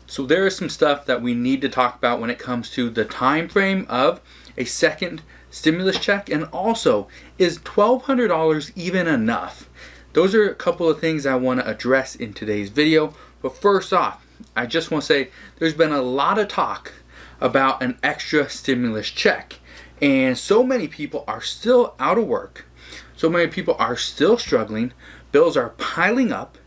So there is some stuff that we need to talk about when it comes to the time frame of a second stimulus check, and also, is $1,200 even enough? Those are a couple of things I want to address in today's video. But first off, I just want to say there's been a lot of talk about an extra stimulus check, and so many people are still out of work. So many people are still struggling. Bills are piling up,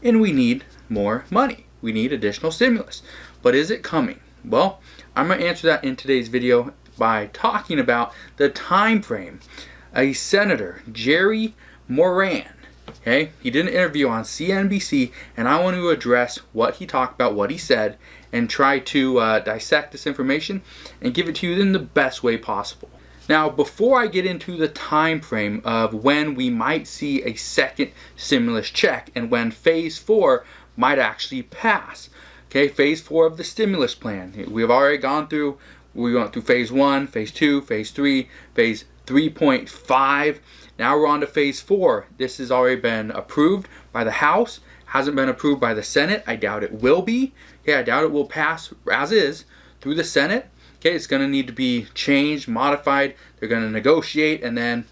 and we need more money. We need additional stimulus. But is it coming? Well, I'm going to answer that in today's video by talking about the time frame. A Senator, Jerry Moran, okay, he did an interview on CNBC, and I want to address what he talked about, what he said, and try to dissect this information and give it to you in the best way possible. Now, before I get into the time frame of when we might see a second stimulus check and when phase 4 might actually pass, okay, phase 4 of the stimulus plan. We went through phase 1, phase 2, phase 3, phase 3.5. Now we're on to phase 4. This has already been approved by the House, hasn't been approved by the Senate. I doubt it will be. Okay, I doubt it will pass as is through the Senate. Okay, it's going to need to be changed, modified. They're going to negotiate, and then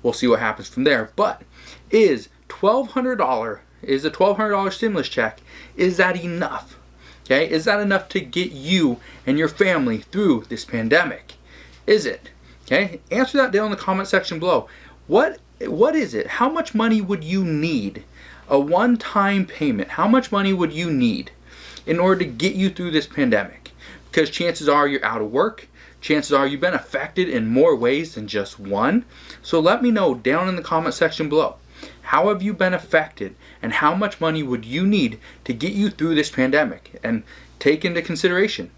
we'll see what happens from there. But is a $1,200 stimulus check, is that enough? Okay, is that enough to get you and your family through this pandemic? Is it? Okay, answer that down in the comment section below. What is it? How much money would you need? A one-time payment. How much money would you need in order to get you through this pandemic? Because chances are you're out of work. Chances are you've been affected in more ways than just one. So let me know down in the comment section below. How have you been affected, and how much money would you need to get you through this pandemic? And take into consideration,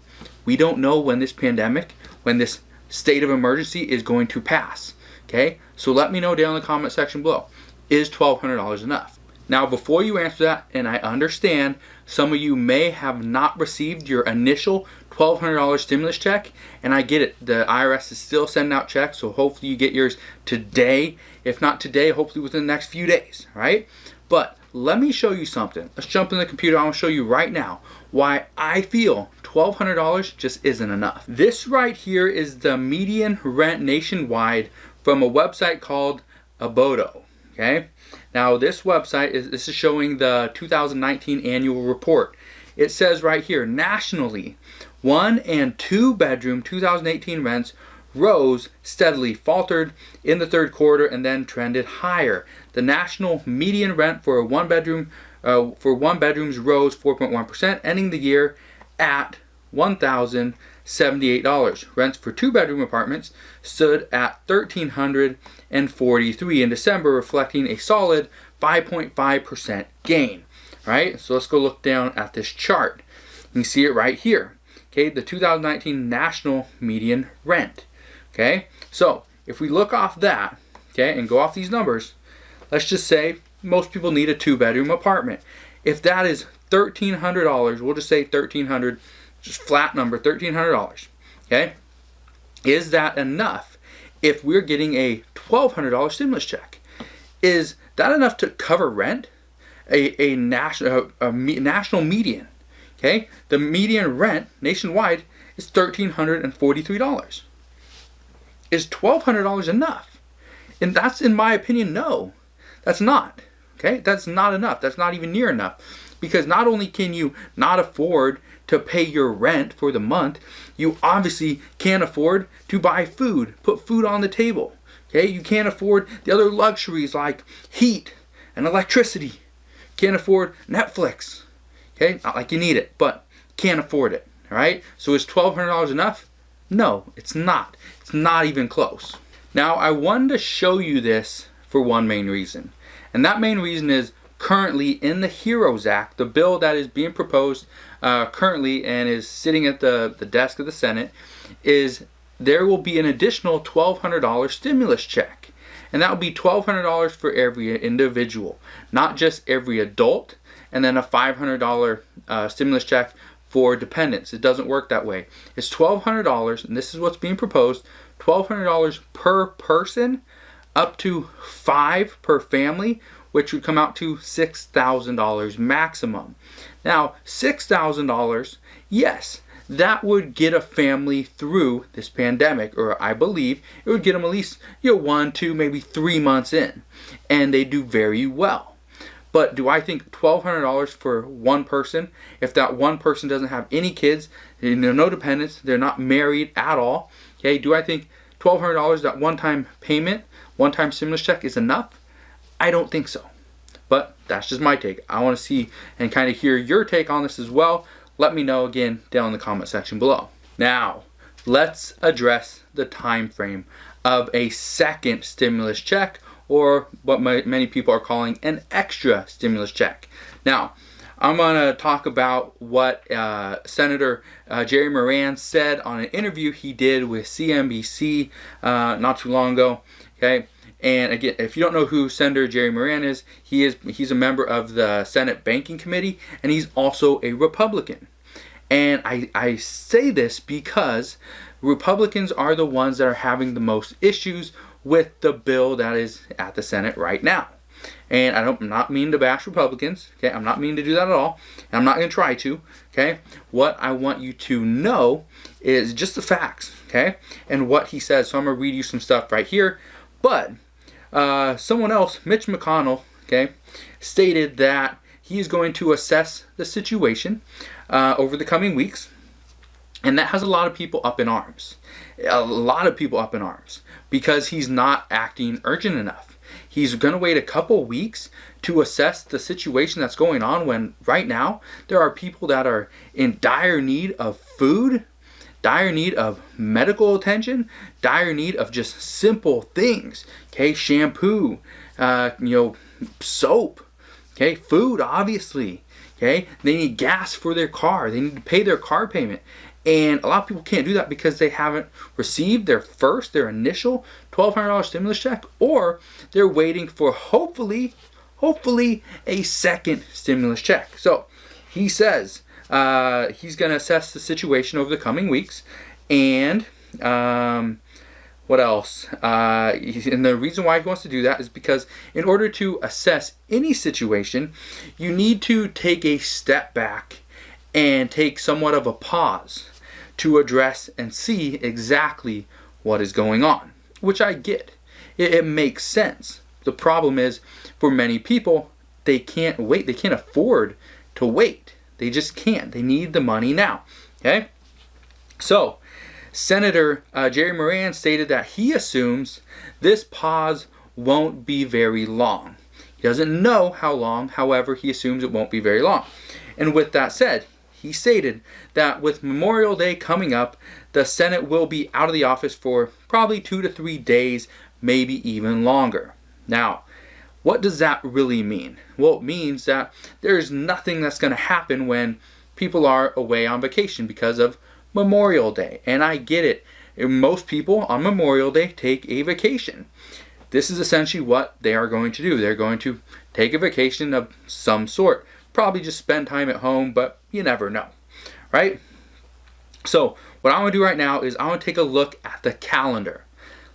we don't know when this pandemic, when this state of emergency is going to pass. Okay, so let me know down in the comment section below. Is $1,200 enough? Now, before you answer that, and I understand some of you may have not received your initial $1,200 stimulus check, and I get it. The IRS is still sending out checks, so hopefully you get yours today. If not today, hopefully within the next few days, right? But let me show you something. Let's jump in the computer. I want to show you right now why I feel $1,200 just isn't enough. This right here is the median rent nationwide from a website called Abodo. Okay, now this website is showing the 2019 annual report. It says right here, nationally, 1 and 2 bedroom 2018 rents rose steadily, faltered in the third quarter, and then trended higher. The national median rent for one bedrooms rose 4.1%, ending the year at $1,078. Rents for 2-bedroom apartments stood at $1,343 in December, reflecting a solid 5.5% gain. Right? So let's go look down at this chart. You can see it right here. Okay, the 2019 national median rent. Okay, so if we look off that, okay, and go off these numbers, let's just say most people need a 2-bedroom apartment. If that is $1,300, we'll just say $1,300, just flat number, $1,300. Okay, is that enough if we're getting a $1,200 stimulus check? Is that enough to cover rent? A national median. Okay, the median rent nationwide is $1,343. Is $1,200 enough? And that's, in my opinion, no. That's not. Okay, that's not enough. That's not even near enough. Because not only can you not afford to pay your rent for the month, you obviously can't afford to buy food, put food on the table. Okay, you can't afford the other luxuries like heat and electricity. Can't afford Netflix. Okay, not like you need it, but can't afford it. All right, so is $1,200 enough? No, it's not. It's not even close. Now, I wanted to show you this for one main reason, and that main reason is currently in the HEROES Act, the bill that is being proposed currently and is sitting at the desk of the Senate, is there will be an additional $1,200 stimulus check. And that will be $1,200 for every individual, not just every adult, and then a $500 stimulus check for dependents. It doesn't work that way. It's $1,200, and this is what's being proposed, $1,200 per person, up to 5 per family, which would come out to $6,000 maximum. Now, $6,000, yes, that would get a family through this pandemic, or I believe it would get them at least 1, 2, maybe 3 months in, and they do very well. But do I think $1,200 for one person, if that one person doesn't have any kids, no dependents, they're not married at all, okay, do I think $1,200, that one-time payment, one-time stimulus check is enough? I don't think so. But that's just my take. I want to see and kind of hear your take on this as well. Let me know again down in the comment section below. Now, let's address the time frame of a second stimulus check, or what many people are calling an extra stimulus check. Now, I'm going to talk about what Senator Jerry Moran said on an interview he did with CNBC not too long ago. Okay, and again, if you don't know who Senator Jerry Moran is, he's a member of the Senate Banking Committee, and he's also a Republican. And I say this because Republicans are the ones that are having the most issues with the bill that is at the Senate right now. And I'm not mean to bash Republicans, okay? I'm not mean to do that at all. And I'm not going to try to, okay? What I want you to know is just the facts, okay? And what he says. So I'm going to read you some stuff right here. But someone else, Mitch McConnell, okay, stated that he is going to assess the situation over the coming weeks. And that has a lot of people up in arms. A lot of people up in arms because he's not acting urgent enough. He's going to wait a couple weeks to assess the situation that's going on, when right now there are people that are in dire need of food, dire need of medical attention, dire need of just simple things. Okay, shampoo, soap, okay, food, obviously. Okay, they need gas for their car. They need to pay their car payment. And a lot of people can't do that because they haven't received their initial $1,200 stimulus check, or they're waiting for hopefully a second stimulus check. So he says he's going to assess the situation over the coming weeks. And what else? And the reason why he wants to do that is because in order to assess any situation, you need to take a step back and take somewhat of a pause to address and see exactly what is going on, which I get. It makes sense. The problem is, for many people, they can't wait. They can't afford to wait. They just can't. They need the money now. Okay? So, Senator Jerry Moran stated that he assumes this pause won't be very long. He doesn't know how long, however, he assumes it won't be very long. And with that said, he stated that with Memorial Day coming up, the Senate will be out of the office for probably 2 to 3 days, maybe even longer. Now, what does that really mean? Well, it means that there's nothing that's going to happen when people are away on vacation because of Memorial Day. And I get it. Most people on Memorial Day take a vacation. This is essentially what they are going to do. They're going to take a vacation of some sort. Probably just spend time at home, but you never know, right? So what I want to do right now is I want to take a look at the calendar.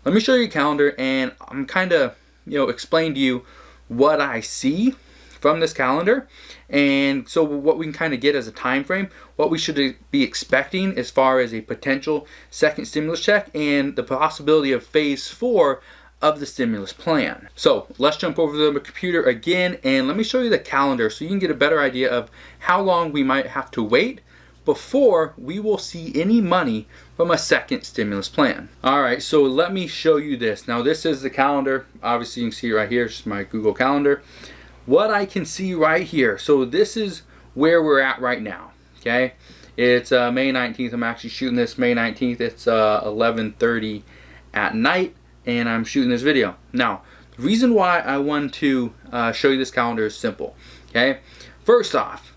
Let me show you a calendar, and I'm kind of, explain to you what I see from this calendar, and so what we can kind of get as a time frame, what we should be expecting as far as a potential second stimulus check and the possibility of phase 4 of the stimulus plan. So let's jump over to the computer again, and let me show you the calendar so you can get a better idea of how long we might have to wait before we will see any money from a second stimulus plan. Alright, so let me show you this. Now this is the calendar. Obviously you can see it right here. It's my Google Calendar. What I can see right here, so this is where we're at right now. Okay, it's May 19th. I'm actually shooting this May 19th. It's 11:30 at night, and I'm shooting this video. Now, the reason why I want to show you this calendar is simple. Okay, first off,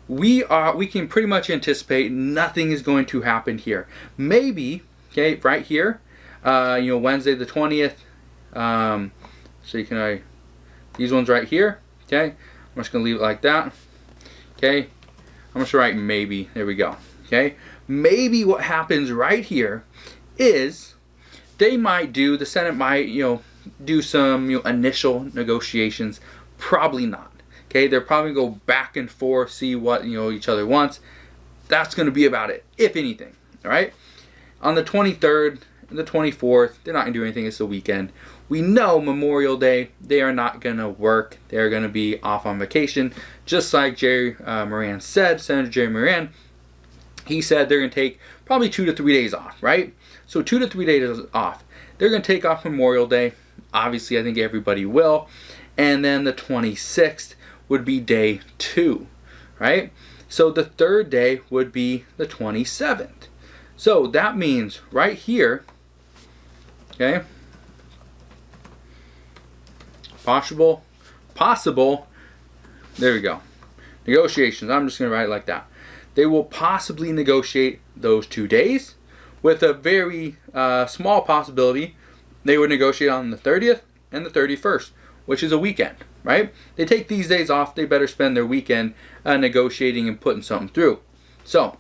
we can pretty much anticipate nothing is going to happen here. Maybe, okay, right here, Wednesday the 20th. So you can these ones right here. Okay, I'm just gonna leave it like that. Okay, I'm just gonna write maybe. There we go. Okay, maybe what happens right here is the Senate might do some initial negotiations Probably not. Okay, they're probably going to go back and forth, see what each other wants. That's going to be about it, if anything. All right. On the 23rd and the 24th, they're not going to do anything. It's the weekend. We know Memorial Day, they are not going to work. They're going to be off on vacation, just like Jerry Moran said. Senator Jerry Moran, he said they're going to take probably 2 to 3 days off, right? So 2 to 3 days off. They're going to take off Memorial Day. Obviously, I think everybody will. And then the 26th would be day 2, right? So the third day would be the 27th. So that means right here, okay, possible, there we go. Negotiations, I'm just going to write it like that. They will possibly negotiate those 2 days with a very small possibility they would negotiate on the 30th and the 31st, which is a weekend, right? They take these days off, they better spend their weekend negotiating and putting something through. So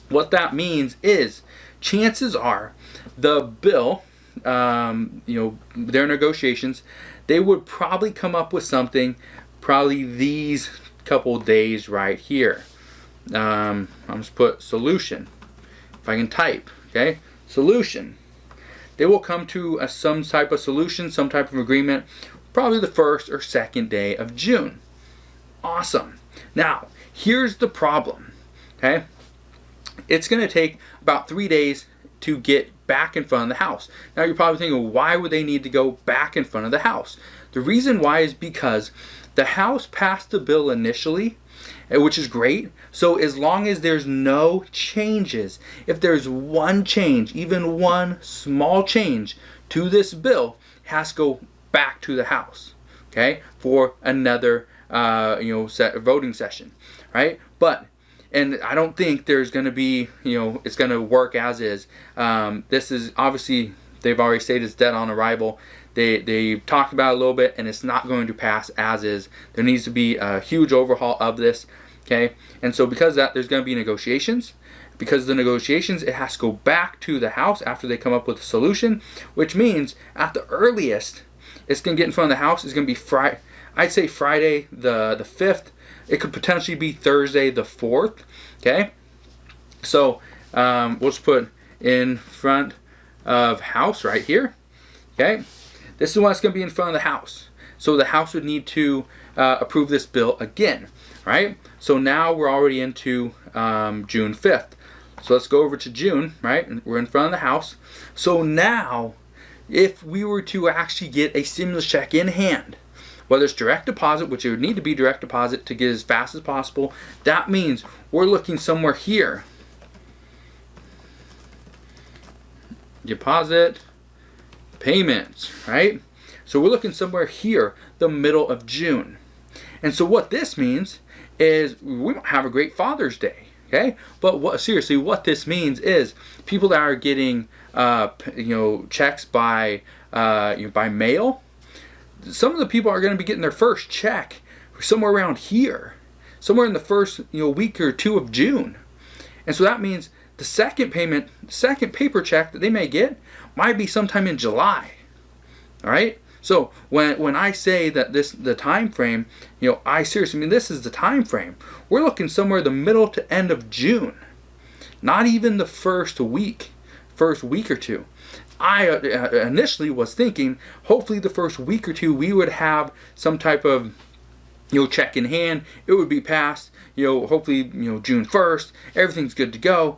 what that means is chances are the bill, their negotiations, they would probably come up with something probably these couple days right here. I'm just put solution. If I can type, okay, solution. They will come to some type of solution, some type of agreement, probably the 1st or 2nd day of June. Awesome. Now, here's the problem, okay? It's going to take about 3 days to get back in front of the House. Now, you're probably thinking, why would they need to go back in front of the House? The reason why is because the House passed the bill initially, which is great. So as long as there's no changes, if there's one change, even one small change to this bill, it has to go back to the House, okay, for another voting session, right? And I don't think there's going to be, it's going to work as is. This is obviously, they've already stated it's dead on arrival. They talked about it a little bit, and it's not going to pass as is. There needs to be a huge overhaul of this, okay? And so because of that, there's going to be negotiations. Because of the negotiations, it has to go back to the House after they come up with a solution, which means at the earliest, it's going to get in front of the House. It's going to be Friday. I'd say Friday the 5th. It could potentially be Thursday the 4th, okay? So we'll just put in front of House right here, okay? This is what's going to be in front of the House. So the House would need to approve this bill again, right? So now we're already into June 5th. So let's go over to June, right? And we're in front of the House. So now, if we were to actually get a stimulus check in hand, whether it's direct deposit, which it would need to be direct deposit to get as fast as possible, that means we're looking somewhere here. Deposit payments, right? So we're looking somewhere here, the middle of June. And so what this means is we don't have a great Father's Day, okay? But what this means is people that are getting checks by mail, some of the people are going to be getting their first check somewhere around here, somewhere in the first week or two of June. And so that means the second payment, second paper check that they may get might be sometime in July. All right? So when I say that the time frame, I seriously mean this is the time frame. We're looking somewhere the middle to end of June. Not even the first week or two. I initially was thinking hopefully the first week or two we would have some type of check in hand. It would be passed, hopefully June 1st. Everything's good to go.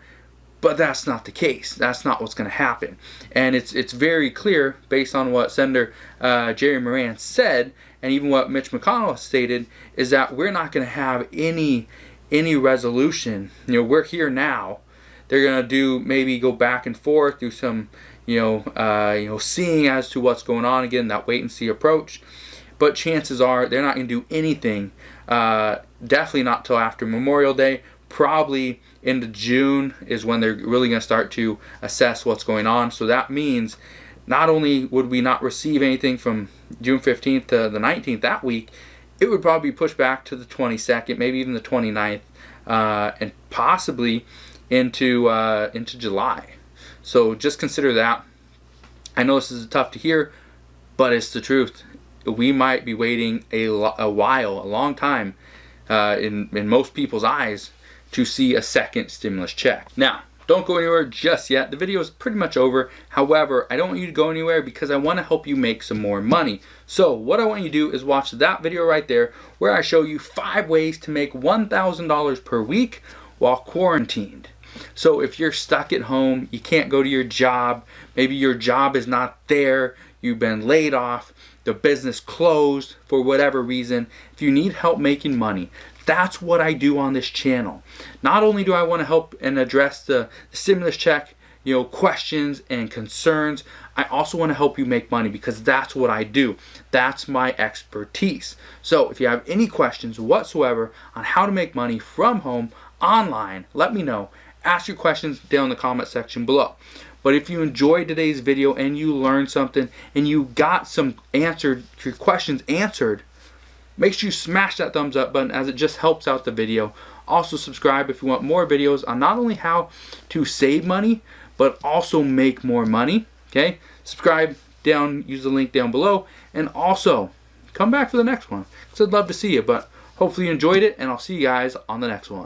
But that's not the case. That's not what's going to happen. And it's very clear based on what Senator Jerry Moran said, and even what Mitch McConnell stated, is that we're not going to have any resolution. We're here now. They're going to maybe go back and forth, do some seeing as to what's going on, again, that wait and see approach. But chances are they're not going to do anything, definitely not till after Memorial Day. Probably into June is when they're really going to start to assess what's going on. So that means not only would we not receive anything from June 15th to the 19th that week, it would probably be pushed back to the 22nd, maybe even the 29th, and possibly into July. So just consider that. I know this is tough to hear, but it's the truth. we might be waiting a long time in most people's eyes to see a second stimulus check. Now, don't go anywhere just yet. The video is pretty much over. However, I don't want you to go anywhere because I want to help you make some more money. So what I want you to do is watch that video right there where I show you 5 ways to make $1,000 per week while quarantined. So if you're stuck at home, you can't go to your job, maybe your job is not there, you've been laid off, the business closed for whatever reason, if you need help making money, that's what I do on this channel. Not only do I want to help and address the stimulus check, questions and concerns, I also want to help you make money because that's what I do. That's my expertise. So if you have any questions whatsoever on how to make money from home online, let me know. Ask your questions down in the comment section below. But if you enjoyed today's video and you learned something and you got your questions answered, make sure you smash that thumbs up button as it just helps out the video. Also subscribe if you want more videos on not only how to save money, but also make more money. Okay? Subscribe down, use the link down below, and also come back for the next one because I'd love to see you. But hopefully you enjoyed it, and I'll see you guys on the next one.